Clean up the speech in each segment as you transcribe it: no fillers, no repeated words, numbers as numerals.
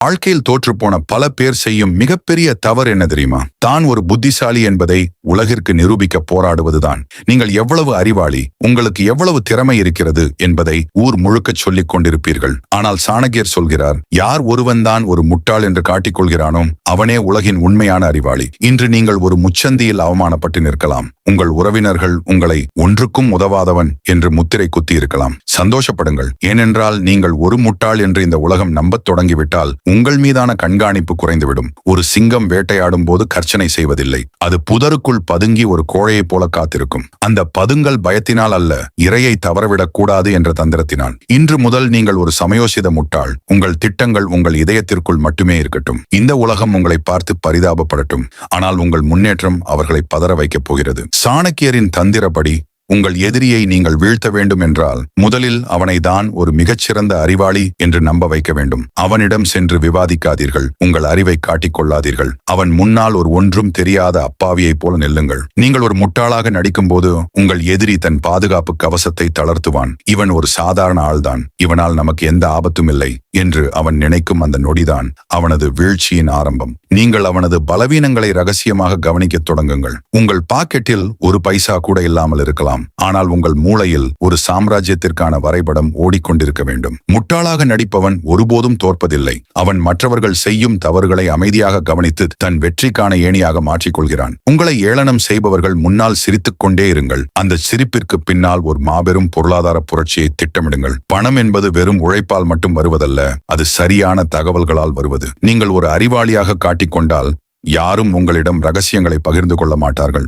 வாழ்க்கையில் தோற்றுப்போன பல பேர் செய்யும் மிகப்பெரிய தவறு என்ன தெரியுமா? தான் ஒரு புத்திசாலி என்பதை உலகிற்கு நிரூபிக்க போராடுவதுதான். நீங்கள் எவ்வளவு அறிவாளி, உங்களுக்கு எவ்வளவு திறமை இருக்கிறது என்பதை ஊர் முழுக்க சொல்லிக் கொண்டிருப்பீர்கள். ஆனால் சாணக்கியர் சொல்கிறார், யார் ஒருவன்தான் ஒரு முட்டாள் என்று காட்டிக்கொள்கிறானோ அவனே உலகின் உண்மையான அறிவாளி. இன்று நீங்கள் ஒரு முச்சந்தியில் அவமானப்பட்டு நிற்கலாம். உங்கள் உறவினர்கள் உங்களை ஒன்றுக்கும் உதவாதவன் என்று முத்திரை குத்தி இருக்கலாம். சந்தோஷப்படுங்கள். ஏனென்றால் நீங்கள் ஒரு முட்டாள் என்று இந்த உலகம் நம்பத் தொடங்கிவிட்டால் உங்கள் மீதான கண்காணிப்பு குறைந்துவிடும். ஒரு சிங்கம் வேட்டையாடும் போது கர்ச்சனை செய்வதில்லை. அது புதருக்குள் பதுங்கி ஒரு கோழையைப் போல காத்திருக்கும். அந்த பதுங்கல் பயத்தினால் அல்ல, இரையை தவறவிடக் கூடாது என்ற தந்திரத்தினால். இன்று முதல் நீங்கள் ஒரு சமயோசித முட்டாள். உங்கள் திட்டங்கள் உங்கள் இதயத்திற்குள் மட்டுமே இருக்கட்டும். இந்த உலகம் உங்களை பார்த்து பரிதாபப்படட்டும். ஆனால் உங்கள் முன்னேற்றம் அவர்களை பதற வைக்கப் போகிறது. சாணக்கியரின் தந்திரப்படி உங்கள் எதிரியை நீங்கள் வீழ்த்த வேண்டும் என்றால் முதலில் அவனை தான் ஒரு மிகச்சிறந்த அறிவாளி என்று நம்ப வைக்க வேண்டும். அவனிடம் சென்று விவாதிக்காதீர்கள். உங்கள் அறிவை காட்டிக் கொள்ளாதீர்கள். அவன் முன்னால் ஒரு ஒன்றும் தெரியாத அப்பாவியைப் போல நெல்லுங்கள். நீங்கள் ஒரு முட்டாளாக நடிக்கும் போது உங்கள் எதிரி தன் பாதுகாப்பு கவசத்தை தளர்த்துவான். இவன் ஒரு சாதாரண ஆள்தான், இவனால் நமக்கு எந்த ஆபத்தும் இல்லை என்று அவன் நினைக்கும் அந்த நொடிதான் அவனது வீழ்ச்சியின் ஆரம்பம். நீங்கள் அவனது பலவீனங்களை ரகசியமாக கவனிக்கத் தொடங்குங்கள். உங்கள் பாக்கெட்டில் ஒரு பைசா கூட இல்லாமல் இருக்கலாம். ஆனால் உங்கள் மூளையில் ஒரு சாம்ராஜ்யத்திற்கான வரைபடம் ஓடிக்கொண்டிருக்க வேண்டும். முட்டாளாக நடிப்பவன் ஒருபோதும் தோற்பதில்லை. அவன் மற்றவர்கள் செய்யும் தவறுகளை அமைதியாக கவனித்து தன் வெற்றிக்கான ஏணியாக மாற்றிக்கொள்கிறான். உங்களை ஏளனம் செய்பவர்கள் முன்னால் சிரித்துக் கொண்டே இருங்கள். அந்த சிரிப்பிற்கு பின்னால் ஒரு மாபெரும் பொருளாதார புரட்சியை திட்டமிடுங்கள். பணம் என்பது வெறும் உழைப்பால் மட்டும் வருவதல்ல, அது சரியான தகவல்களால் வருவது. நீங்கள் ஒரு அறிவாளியாக காட்டிக்கொண்டால் யாரும் உங்களிடம் ரகசியங்களை பகிர்ந்து கொள்ள மாட்டார்கள்.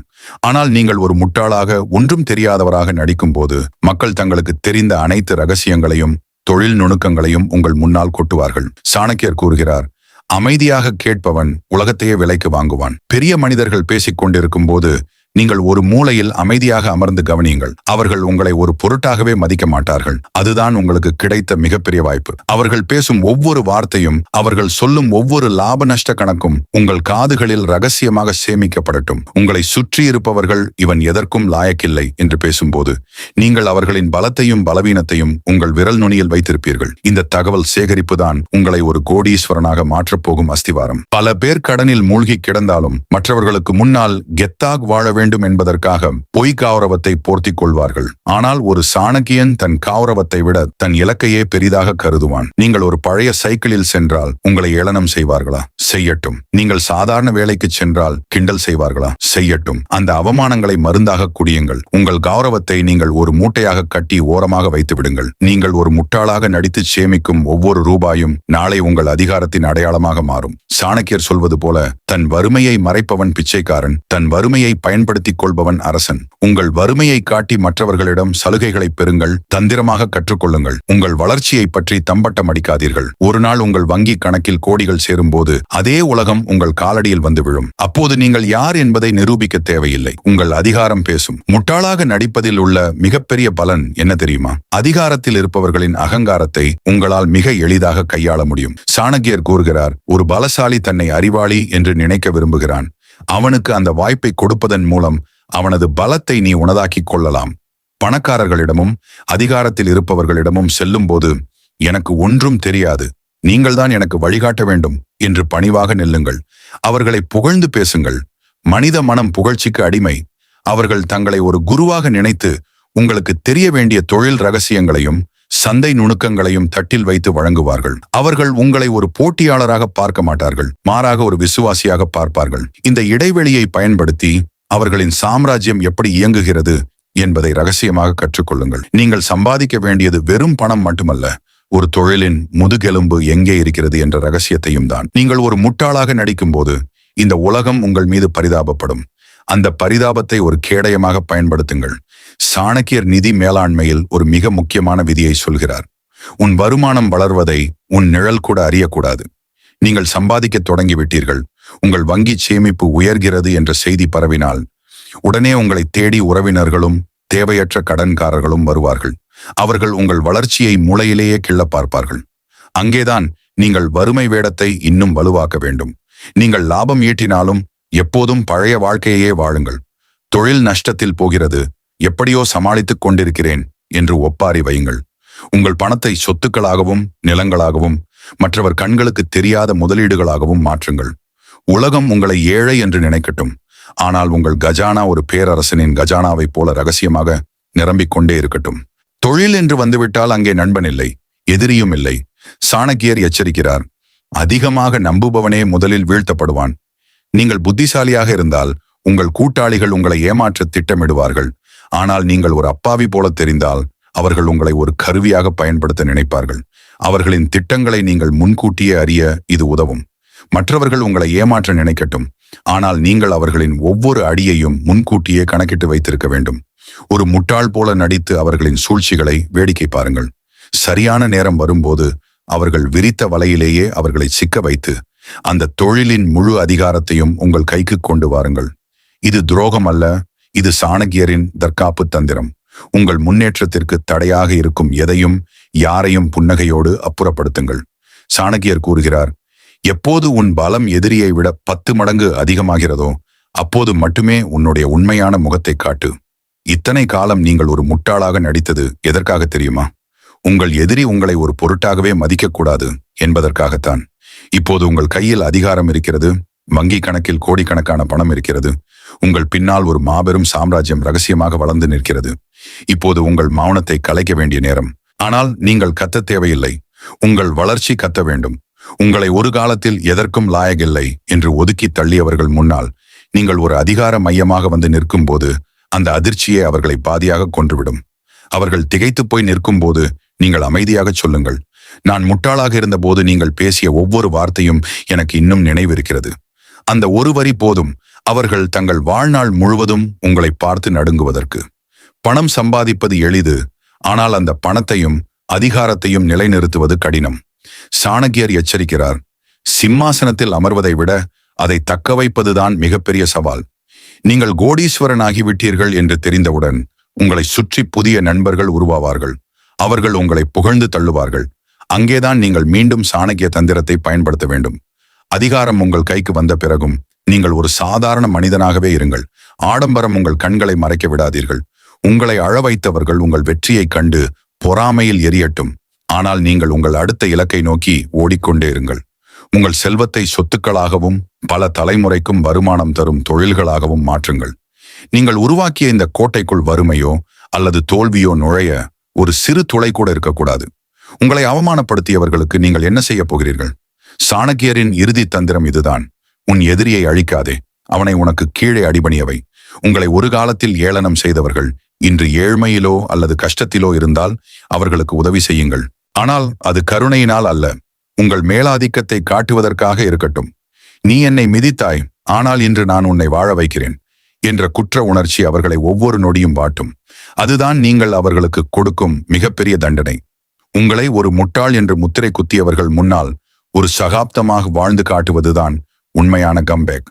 ஆனால் நீங்கள் ஒரு முட்டாளாக ஒன்றும் தெரியாதவராக நடிக்கும் போது மக்கள் தங்களுக்கு தெரிந்த அனைத்து ரகசியங்களையும் தொழில் நுணுக்கங்களையும் உங்கள் முன்னால் கொட்டுவார்கள். சாணக்கியர் கூறுகிறார், அமைதியாக கேட்பவன் உலகத்தையே விலைக்கு வாங்குவான். பெரிய மனிதர்கள் பேசிக் கொண்டிருக்கும் போது நீங்கள் ஒரு மூலையில் அமைதியாக அமர்ந்து கவனியுங்கள். அவர்கள் உங்களை ஒரு பொருட்டாகவே மதிக்க மாட்டார்கள். அதுதான் உங்களுக்கு கிடைத்த மிகப்பெரிய வாய்ப்பு. அவர்கள் பேசும் ஒவ்வொரு வார்த்தையும், அவர்கள் சொல்லும் ஒவ்வொரு லாப நஷ்ட கணக்கும் உங்கள் காதுகளில் ரகசியமாக சேமிக்கப்படட்டும். உங்களை சுற்றி இருப்பவர்கள் இவன் எதற்கும் லாயக்கில்லை என்று பேசும்போது நீங்கள் அவர்களின் பலத்தையும் பலவீனத்தையும் உங்கள் விரல் நுனியில் வைத்திருப்பீர்கள். இந்த தகவல் சேகரிப்பு தான் உங்களை ஒரு கோடீஸ்வரனாக மாற்றப்போகும் அஸ்திவாரம். பல பேர் கடனில் மூழ்கி கிடந்தாலும் மற்றவர்களுக்கு முன்னால் கெத்தாக வாழ வேண்டும் என்பதற்காக பொய் கௌரவத்தை போர்த்திக் கொள்வார்கள். ஆனால் ஒரு சாணக்கியன் தன் கௌரவத்தை விட தன் இலக்கையே பெரிதாக கருதுவான். நீங்கள் ஒரு பழைய சைக்கிளில் சென்றால் உங்களை ஏளனம் செய்வார்களா? செய்யட்டும். நீங்கள் சாதாரண வேலைக்கு சென்றால் கிண்டல் செய்வார்களா? செய்யட்டும். அந்த அவமானங்களை மருந்தாக குடியுங்கள். உங்கள் கௌரவத்தை நீங்கள் ஒரு மூட்டையாக கட்டி ஓரமாக வைத்து விடுங்கள். நீங்கள் ஒரு முட்டாளாக நடித்து சேமிக்கும் ஒவ்வொரு ரூபாயும் நாளை உங்கள் அதிகாரத்தின் அடையாளமாக மாறும். சாணக்கியர் சொல்வது போல, தன் வறுமையை மறைப்பவன் பிச்சைக்காரன், தன் வறுமையை பயன்படுத்திக் கொள்பவன் அரசன். உங்கள் வறுமையை காட்டி மற்றவர்களிடம் சலுகைகளை பெறுங்கள். தந்திரமாக கற்றுக்கொள்ளுங்கள். உங்கள் வளர்ச்சியை பற்றி தம்பட்டம் அடிக்காதீர்கள். ஒரு நாள் உங்கள் வங்கி கணக்கில் கோடிகள் சேரும் போது அதே உலகம் உங்கள் காலடியில் வந்து விழும். அப்போது நீங்கள் யார் என்பதை நிரூபிக்க தேவையில்லை. உங்கள் அதிகாரம் பேசும். முட்டாளாக நடிப்பதில் உள்ள மிகப்பெரிய பலன் என்ன தெரியுமா? அதிகாரத்தில் இருப்பவர்களின் அகங்காரத்தை உங்களால் மிக எளிதாக கையாள முடியும். சாணக்கியர் கூறுகிறார், ஒரு பலசாலி தன்னை அறிவாளி என்று நினைக்க விரும்புகிறான். அவனுக்கு அந்த வாய்ப்பை கொடுப்பதன் மூலம் அவனது பலத்தை நீ உனதாக்கிக் கொள்ளலாம். பணக்காரர்களிடமும் அதிகாரத்தில் இருப்பவர்களிடமும் செல்லும் போது, எனக்கு ஒன்றும் தெரியாது, நீங்கள்தான் எனக்கு வழிகாட்ட வேண்டும் என்று பணிவாக நில்லுங்கள். அவர்களை புகழ்ந்து பேசுங்கள். மனித மனம் புகழ்ச்சிக்கு அடிமை. அவர்கள் தங்களை ஒரு குருவாக நினைத்து உங்களுக்கு தெரிய வேண்டிய தொழில் ரகசியங்களையும் சந்தை நுணுக்கங்களையும் தட்டில் வைத்து வழங்குவார்கள். அவர்கள் உங்களை ஒரு போட்டியாளராக பார்க்க மாட்டார்கள், மாறாக ஒரு விசுவாசியாக பார்ப்பார்கள். இந்த இடைவெளியை பயன்படுத்தி அவர்களின் சாம்ராஜ்யம் எப்படி இயங்குகிறது என்பதை ரகசியமாக கற்றுக்கொள்ளுங்கள். நீங்கள் சம்பாதிக்க வேண்டியது வெறும் பணம் மட்டுமல்ல, ஒரு தொழிலின் முதுகெலும்பு எங்கே இருக்கிறது என்ற ரகசியத்தையும் தான். நீங்கள் ஒரு முட்டாளாக நடிக்கும் போது இந்த உலகம் உங்கள் மீது பரிதாபப்படும். அந்த பரிதாபத்தை ஒரு கேடயமாக பயன்படுத்துங்கள். சாணக்கியர் நிதி மேலாண்மையில் ஒரு மிக முக்கியமான விதியை சொல்கிறார். உன் வருமானம் வளர்வதை உன் நிழல் கூட அறியக்கூடாது. நீங்கள் சம்பாதிக்க தொடங்கிவிட்டீர்கள், உங்கள் வங்கி சேமிப்பு உயர்கிறது என்ற செய்தி பரவினால் உடனே உங்களை தேடி உறவினர்களும் தேவையற்ற கடன்காரர்களும் வருவார்கள். அவர்கள் உங்கள் வளர்ச்சியை மூளையிலேயே கிள்ள பார்ப்பார்கள். அங்கேதான் நீங்கள் வறுமை வேடத்தை இன்னும் வலுவாக்க வேண்டும். நீங்கள் லாபம் ஈட்டினாலும் எப்போதும் பழைய வாழ்க்கையே வாழுங்கள். தொழில் நஷ்டத்தில் போகிறது, எப்படியோ சமாளித்துக் கொண்டிருக்கிறேன் என்று ஒப்பாரி வையுங்கள். உங்கள் பணத்தை சொத்துக்களாகவும் நிலங்களாகவும் மற்றவர் கண்களுக்கு தெரியாத முதலீடுகளாகவும் மாற்றுங்கள். உலகம் உங்களை ஏழை என்று நினைக்கட்டும், ஆனால் உங்கள் கஜானா ஒரு பேரரசனின் கஜானாவைப் போல ரகசியமாக நிரம்பிக் கொண்டே இருக்கட்டும். தொழில் என்று வந்துவிட்டால் அங்கே நண்பன் இல்லை, எதிரியும் இல்லை. சாணக்கியர் எச்சரிக்கிறார். அதிகமாக நம்புபவனே முதலில் வீழ்த்தப்படுவான். நீங்கள் புத்திசாலியாக இருந்தால் உங்கள் கூட்டாளிகள் உங்களை ஏமாற்ற திட்டமிடுவார்கள். ஆனால் நீங்கள் ஒரு அப்பாவி போல தெரிந்தால் அவர்கள் உங்களை ஒரு கருவியாக பயன்படுத்த நினைப்பார்கள். அவர்களின் திட்டங்களை நீங்கள் முன்கூட்டியே அறிய இது உதவும். மற்றவர்கள் உங்களை ஏமாற்ற நினைக்கட்டும், ஆனால் நீங்கள் அவர்களின் ஒவ்வொரு அடியையும் முன்கூட்டியே கணக்கிட்டு வைத்திருக்க வேண்டும். ஒரு முட்டாள் போல நடித்து அவர்களின் சூழ்ச்சிகளை வேடிக்கை பாருங்கள். சரியான நேரம் வரும்போது அவர்கள் விரித்த வலையிலேயே அவர்களை சிக்க வைத்து அந்த தொழிலின் முழு அதிகாரத்தையும் உங்கள் கைக்கு கொண்டு வாருங்கள். இது துரோகம் அல்ல, இது சாணக்கியரின் தற்காப்பு தந்திரம். உங்கள் முன்னேற்றத்திற்கு தடையாக இருக்கும் எதையும் யாரையும் புன்னகையோடு அப்புறப்படுத்துங்கள். சாணக்கியர் கூறுகிறார், எப்போது உன் பலம் எதிரியை விட 10 மடங்கு அதிகமாகிறதோ அப்போது மட்டுமே உன்னுடைய உண்மையான முகத்தை காட்டு. இத்தனை காலம் நீங்கள் ஒரு முட்டாளாக நடித்தது எதற்காக தெரியுமா? உங்கள் எதிரி உங்களை ஒரு பொருட்டாகவே மதிக்கக்கூடாது என்பதற்காகத்தான். இப்போது உங்கள் கையில் அதிகாரம் இருக்கிறது, வங்கி கணக்கில் கோடிக்கணக்கான பணம் இருக்கிறது, உங்கள் பின்னால் ஒரு மாபெரும் சாம்ராஜ்யம் ரகசியமாக வளர்ந்து நிற்கிறது. இப்போது உங்கள் மௌனத்தை கலைக்க வேண்டிய நேரம். ஆனால் நீங்கள் கத்த தேவையில்லை, உங்கள் வளர்ச்சி கத்த வேண்டும். உங்களை ஒரு காலத்தில் எதற்கும் லாயகில்லை என்று ஒதுக்கி தள்ளியவர்கள் முன்னால் நீங்கள் ஒரு அதிகார மையமாக வந்து நிற்கும் போது அந்த அதிர்ச்சியே அவர்களை பாதியாக கொன்றுவிடும். அவர்கள் திகைத்து போய் நிற்கும் போது நீங்கள் அமைதியாக சொல்லுங்கள், நான் முட்டாளாக இருந்த போது நீங்கள் பேசிய ஒவ்வொரு வார்த்தையும் எனக்கு இன்னும் நினைவிருக்கிறது. அந்த ஒரு வரி போதும் அவர்கள் தங்கள் வாழ்நாள் முழுவதும் உங்களை பார்த்து நடுங்குவதற்கு. பணம் சம்பாதிப்பது எளிது, ஆனால் அந்த பணத்தையும் அதிகாரத்தையும் நிலைநிறுத்துவது கடினம். சாணக்கியர் எச்சரிக்கிறார், சிம்மாசனத்தில் அமர்வதை விட அதை தக்க வைப்பதுதான் மிகப்பெரிய சவால். நீங்கள் கோடீஸ்வரன் ஆகிவிட்டீர்கள் என்று தெரிந்தவுடன் உங்களை சுற்றி புதிய நண்பர்கள் உருவாவார்கள். அவர்கள் உங்களை புகழ்ந்து தள்ளுவார்கள். அங்கேதான் நீங்கள் மீண்டும் சாணக்கிய தந்திரத்தை பயன்படுத்த வேண்டும். அதிகாரம் உங்கள் கைக்கு வந்த பிறகும் நீங்கள் ஒரு சாதாரண மனிதனாகவே இருங்கள். ஆடம்பரம் உங்கள் கண்களை மறைக்க விடாதீர்கள். உங்களை அழ வைத்தவர்கள் உங்கள் வெற்றியைக் கண்டு பொறாமையில் எரியட்டும். ஆனால் நீங்கள் உங்கள் அடுத்த இலக்கை நோக்கி ஓடிக்கொண்டே இருங்கள். உங்கள் செல்வத்தை சொத்துக்களாகவும் பல தலைமுறைக்கும் வருமானம் தரும் தொழில்களாகவும் மாற்றுங்கள். நீங்கள் உருவாக்கிய இந்த கோட்டைக்குள் வறுமையோ அல்லது தோல்வியோ நுழைய ஒரு சிறு துளை கூட இருக்கக்கூடாது. உங்களை அவமானப்படுத்தியவர்களுக்கு நீங்கள் என்ன செய்ய போகிறீர்கள்? சாணக்கியரின் இறுதி தந்திரம் இதுதான். உன் எதிரியை அழிக்காதே, அவனை உனக்கு கீழே அடிபணியவை. உங்களை ஒரு காலத்தில் ஏளனம் செய்தவர்கள் இன்று ஏழ்மையிலோ அல்லது கஷ்டத்திலோ இருந்தால் அவர்களுக்கு உதவி செய்யுங்கள். ஆனால் அது கருணையினால் அல்ல, உங்கள் மேலாதிக்கத்தை காட்டுவதற்காக இருக்கட்டும். நீ என்னை மிதித்தாய், ஆனால் இன்று நான் உன்னை வாழ வைக்கிறேன் என்ற குற்ற உணர்ச்சி அவர்களை ஒவ்வொரு நொடியும் வாட்டும். அதுதான் நீங்கள் அவர்களுக்கு கொடுக்கும் மிகப்பெரிய தண்டனை. உங்களை ஒரு முட்டாள் என்று முத்திரை குத்தியவர்கள் முன்னால் ஒரு சகாப்தமாக வாழ்ந்து காட்டுவதுதான் உண்மையான கம்பேக்.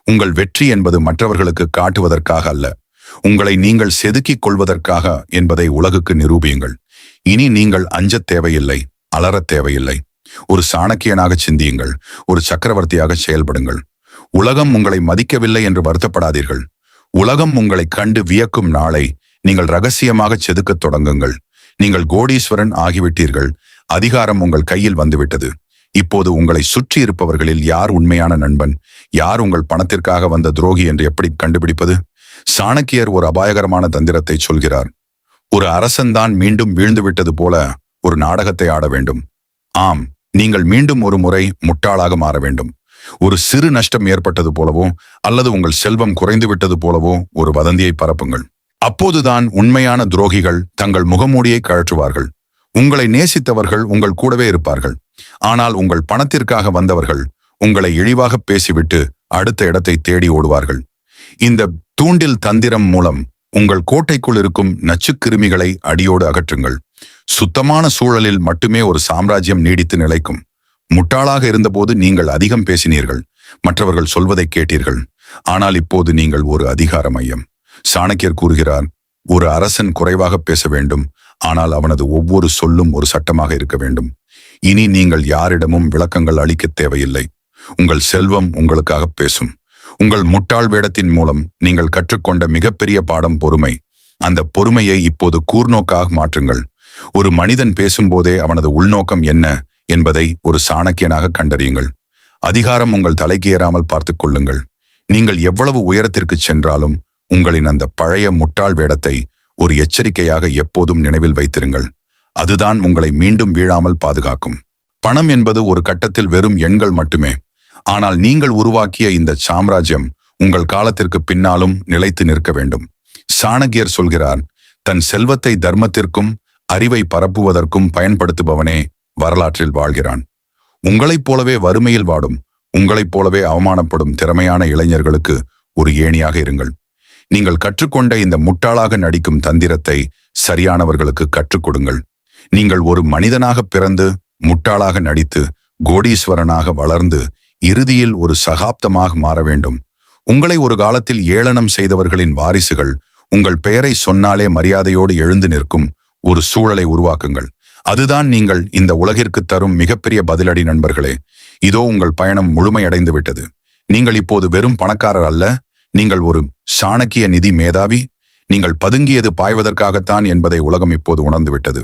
உங்கள் வெற்றி என்பது மற்றவர்களுக்கு காட்டுவதற்காக அல்ல, உங்களை நீங்கள் செதுக்கிக் கொள்வதற்காக என்பதை உலகுக்கு நிரூபியுங்கள். இனி நீங்கள் அஞ்சத் தேவையில்லை, அலறத் தேவையில்லை. ஒரு சாணக்கியனாக சிந்தியுங்கள், ஒரு சக்கரவர்த்தியாக செயல்படுங்கள். உலகம் உங்களை மதிக்கவில்லை என்று வருத்தப்படாதீர்கள். உலகம் உங்களை கண்டு வியக்கும் நாளை நீங்கள் ரகசியமாக செதுக்கத் தொடங்குங்கள். நீங்கள் கோடீஸ்வரன் ஆகிவிட்டீர்கள். அதிகாரம் உங்கள் கையில் வந்துவிட்டது. இப்போது உங்களை சுற்றி இருப்பவர்களில் யார் உண்மையான நண்பன், யார் உங்கள் பணத்திற்காக வந்த துரோகி என்று எப்படி கண்டுபிடிப்பது? சாணக்கியர் ஒரு அபாயகரமான தந்திரத்தை சொல்கிறார். ஒரு அரசன்தான் மீண்டும் வீழ்ந்துவிட்டது போல ஒரு நாடகத்தை ஆட வேண்டும். ஆம், நீங்கள் மீண்டும் ஒரு முறை முட்டாளாக மாற வேண்டும். ஒரு சிறு நஷ்டம் ஏற்பட்டது போலவோ அல்லது உங்கள் செல்வம் குறைந்து விட்டது போலவோ ஒரு வதந்தியை பரப்புங்கள். அப்போதுதான் உண்மையான துரோகிகள் தங்கள் முகமூடியை கழற்றுவார்கள். உங்களை நேசித்தவர்கள் உங்கள் கூடவே இருப்பார்கள். ஆனால் உங்கள் பணத்திற்காக வந்தவர்கள் உங்களை இழிவாக பேசிவிட்டு அடுத்த இடத்தை தேடி ஓடுவார்கள். இந்த தூண்டில் தந்திரம் மூலம் உங்கள் கோட்டைக்குள் இருக்கும் நச்சுக்கிருமிகளை அடியோடு அகற்றுங்கள். சுத்தமான சூழலில் மட்டுமே ஒரு சாம்ராஜ்யம் நீடித்து நிலைக்கும். முட்டாளாக இருந்தபோது நீங்கள் அதிகம் பேசினீர்கள், மற்றவர்கள் சொல்வதை கேட்டீர்கள். ஆனால் இப்போது நீங்கள் ஒரு அதிகார மையம். சாணக்கியர் கூறுகிறார், ஒரு அரசன் குறைவாக பேச வேண்டும், ஆனால் அவனது ஒவ்வொரு சொல்லும் ஒரு சட்டமாக இருக்க வேண்டும். இனி நீங்கள் யாரிடமும் விளக்கங்கள் அளிக்க தேவையில்லை. உங்கள் செல்வம் உங்களுக்காக பேசும். உங்கள் முட்டாள் வேடத்தின் மூலம் நீங்கள் கற்றுக்கொண்ட மிகப்பெரிய பாடம் பொறுமை. அந்த பொறுமையை இப்போது கூர்நோக்காக மாற்றுங்கள். ஒரு மனிதன் பேசும்போதே அவனது உள்நோக்கம் என்ன என்பதை ஒரு சாணக்கியனாக கண்டறியுங்கள். அதிகாரம் உங்கள் தலைக்கு ஏறாமல் பார்த்துக் கொள்ளுங்கள். நீங்கள் எவ்வளவு உயரத்திற்கு சென்றாலும் உங்களின் அந்த பழைய முட்டாள் வேடத்தை ஒரு எச்சரிக்கையாக எப்போதும் நினைவில் வைத்திருங்கள். அதுதான் உங்களை மீண்டும் வீழாமல் பாதுகாக்கும். பணம் என்பது ஒரு கட்டத்தில் வெறும் எண்கள் மட்டுமே. ஆனால் நீங்கள் உருவாக்கிய இந்த சாம்ராஜ்யம் உங்கள் காலத்திற்கு பின்னாலும் நிலைத்து நிற்க வேண்டும். சாணக்கியர் சொல்கிறார், தன் செல்வத்தை தர்மத்திற்கும் அறிவை பரப்புவதற்கும் பயன்படுத்துபவனே வரலாற்றில் வாழ்கிறான். உங்களைப் போலவே வறுமையில் வாடும், உங்களைப் போலவே அவமானப்படும் திறமையான இளைஞர்களுக்கு ஒரு ஏணியாக இருங்கள். நீங்கள் கற்றுக்கொண்ட இந்த முட்டாளாக நடிக்கும் தந்திரத்தை சரியானவர்களுக்கு கற்றுக் கொடுங்கள். நீங்கள் ஒரு மனிதனாக பிறந்து முட்டாளாக நடித்து கோடீஸ்வரனாக வளர்ந்து இறுதியில் ஒரு சகாப்தமாக மாற வேண்டும். உங்களை ஒரு காலத்தில் ஏளனம் செய்தவர்களின் வாரிசுகள் உங்கள் பெயரை சொன்னாலே மரியாதையோடு எழுந்து நிற்கும் ஒரு சூழலை உருவாக்குங்கள். அதுதான் நீங்கள் இந்த உலகிற்கு தரும் மிகப்பெரிய பதிலடி நண்பர்களே. இதோ உங்கள் பயணம் முழுமையடைந்து விட்டது. நீங்கள் இப்போது வெறும் பணக்காரர் அல்ல, நீங்கள் ஒரு சாணக்கிய நிதி மேதாவி. நீங்கள் பதுங்கியது பாய்வதற்காகத்தான் என்பதை உலகம் இப்போது உணர்ந்துவிட்டது.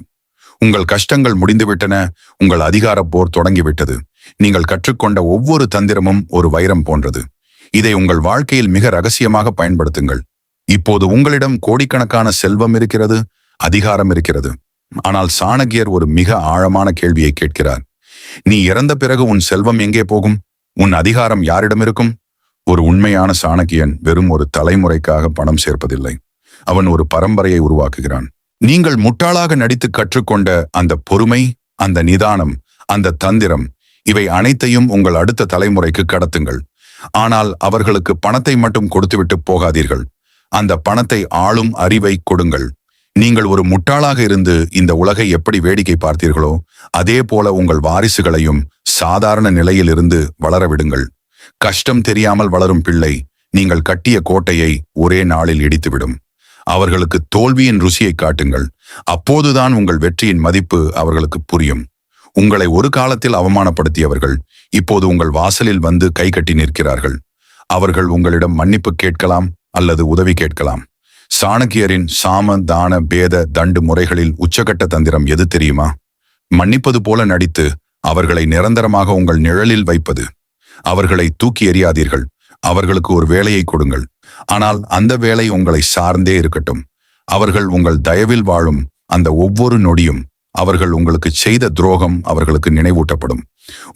உங்கள் கஷ்டங்கள் முடிந்துவிட்டன, உங்கள் அதிகார போர் தொடங்கிவிட்டது. நீங்கள் கற்றுக்கொண்ட ஒவ்வொரு தந்திரமும் ஒரு வைரம் போன்றது. இதை உங்கள் வாழ்க்கையில் மிக ரகசியமாக பயன்படுத்துங்கள். இப்போது உங்களிடம் கோடிக்கணக்கான செல்வம் இருக்கிறது, அதிகாரம் இருக்கிறது. ஆனால் சாணக்கியர் ஒரு மிக ஆழமான கேள்வியை கேட்கிறார். நீ இறந்த பிறகு உன் செல்வம் எங்கே போகும்? உன் அதிகாரம் யாரிடம் இருக்கும்? ஒரு உண்மையான சாணக்கியன் வெறும் ஒரு தலைமுறைக்காக பணம் சேர்ப்பதில்லை. அவன் ஒரு பரம்பரையை உருவாக்குகிறான். நீங்கள் முட்டாளாக நடித்து கற்றுக்கொண்ட அந்த பொறுமை, அந்த நிதானம், அந்த தந்திரம், இவை அனைத்தையும் உங்கள் அடுத்த தலைமுறைக்கு கடத்துங்கள். ஆனால் அவர்களுக்கு பணத்தை மட்டும் கொடுத்துவிட்டு போகாதீர்கள். அந்த பணத்தை ஆளும் அறிவை கொடுங்கள். நீங்கள் ஒரு முட்டாளாக இருந்து இந்த உலகை எப்படி வேடிக்கை பார்த்தீர்களோ அதே போல உங்கள் வாரிசுகளையும் சாதாரண நிலையில் இருந்து வளரவிடுங்கள். கஷ்டம் தெரியாமல் வளரும் பிள்ளை நீங்கள் கட்டிய கோட்டையை ஒரே நாளில் இடித்துவிடும். அவர்களுக்கு தோல்வியின் ருசியை காட்டுங்கள். அப்போதுதான் உங்கள் வெற்றியின் மதிப்பு அவர்களுக்கு புரியும். உங்களை ஒரு காலத்தில் அவமானப்படுத்தியவர்கள் இப்போது உங்கள் வாசலில் வந்து கை கட்டி நிற்கிறார்கள். அவர்கள் உங்களிடம் மன்னிப்பு கேட்கலாம் அல்லது உதவி கேட்கலாம். சாணக்கியரின் சாம தான பேத தண்டு முறைகளில் உச்சகட்ட தந்திரம் எது தெரியுமா? மன்னிப்பது போல நடித்து அவர்களை நிரந்தரமாக உங்கள் நிழலில் வைப்பது. அவர்களை தூக்கி எறியாதீர்கள். அவர்களுக்கு ஒரு வேலையை கொடுங்கள். ஆனால் அந்த வேலை உங்களை சார்ந்தே இருக்கட்டும். அவர்கள் உங்கள் தயவில் வாழும் அந்த ஒவ்வொரு நொடியும் அவர்கள் உங்களுக்கு செய்த துரோகம் அவர்களுக்கு நினைவூட்டப்படும்.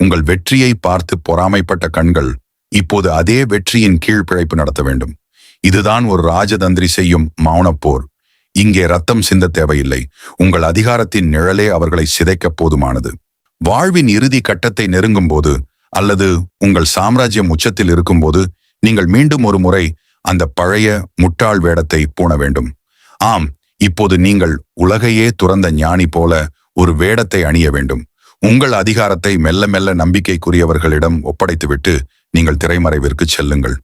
உங்கள் வெற்றியை பார்த்து பொறாமைப்பட்ட கண்கள் இப்போது அதே வெற்றியின் கீழ் பிழைப்பு நடத்த வேண்டும். இதுதான் ஒரு ராஜதந்திரி செய்யும் மௌனப்போர். இங்கே ரத்தம் சிந்த தேவையில்லை. உங்கள் அதிகாரத்தின் நிழலே அவர்களை சிதைக்க போதுமானது. வாழ்வின் இறுதி கட்டத்தை நெருங்கும் போது அல்லது உங்கள் சாம்ராஜ்யம் உச்சத்தில் இருக்கும்போது நீங்கள் மீண்டும் ஒரு முறை அந்த பழைய முட்டாள் வேடத்தை பூண வேண்டும். ஆம், இப்போது நீங்கள் உலகையே துறந்த ஞானி போல ஒரு வேடத்தை அணிய வேண்டும். உங்கள் அதிகாரத்தை மெல்ல மெல்ல நம்பிக்கைக்குரியவர்களிடம் ஒப்படைத்துவிட்டு நீங்கள் திரைமறைவிற்கு செல்லுங்கள்.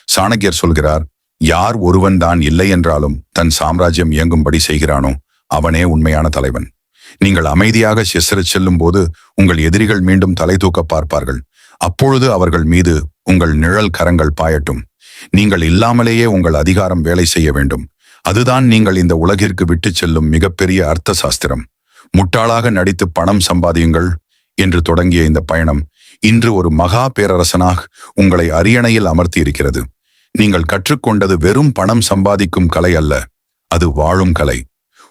சாணக்கியர் சொல்கிறார், யார் ஒருவன் தான் இல்லை என்றாலும் தன் சாம்ராஜ்யம் இயங்கும்படி செய்கிறானோ அவனே உண்மையான தலைவன். நீங்கள் அமைதியாக செல்லும் போது உங்கள் எதிரிகள் மீண்டும் தலை தூக்க பார்ப்பார்கள். அப்பொழுது அவர்கள் மீது உங்கள் நிழல் கரங்கள் பாயட்டும். நீங்கள் இல்லாமலேயே உங்கள் அதிகாரம் வேலை செய்ய வேண்டும். அதுதான் நீங்கள் இந்த உலகிற்கு விட்டு செல்லும் மிகப்பெரிய அர்த்த சாஸ்திரம். முட்டாளாக நடித்து பணம் சம்பாதியுங்கள் என்று தொடங்கிய இந்த பயணம் இன்று ஒரு மகா பேரரசனாக உங்களை அரியணையில் அமர்த்தி இருக்கிறது. நீங்கள் கற்றுக்கொண்டது வெறும் பணம் சம்பாதிக்கும் கலை அல்ல, அது வாழும் கலை.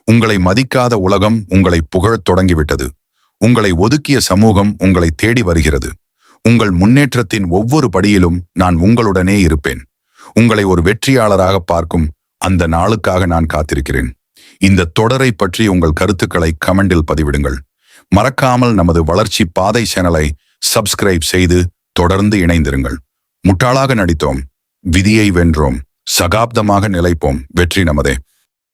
உங்களை மதிக்காத உலகம் உங்களை புகழத் தொடங்கிவிட்டது. உங்களை ஒதுக்கிய சமூகம் உங்களை தேடி வருகிறது. உங்கள் முன்னேற்றத்தின் ஒவ்வொரு படியிலும் நான் உங்களுடனே இருப்பேன். உங்களை ஒரு வெற்றியாளராக பார்க்கும் அந்த நாளுக்காக நான் காத்திருக்கிறேன். இந்த தொடரை பற்றி உங்கள் கருத்துக்களை கமெண்டில் பதிவிடுங்கள். மறக்காமல் நமது வளர்ச்சி பாதை சேனலை சப்ஸ்கிரைப் செய்து தொடர்ந்து இணைந்திருங்கள். முட்டாளாக நடித்தோம், விதியை வென்றோம், சகாப்தமாக நிலைப்போம், வெற்றி நமதே.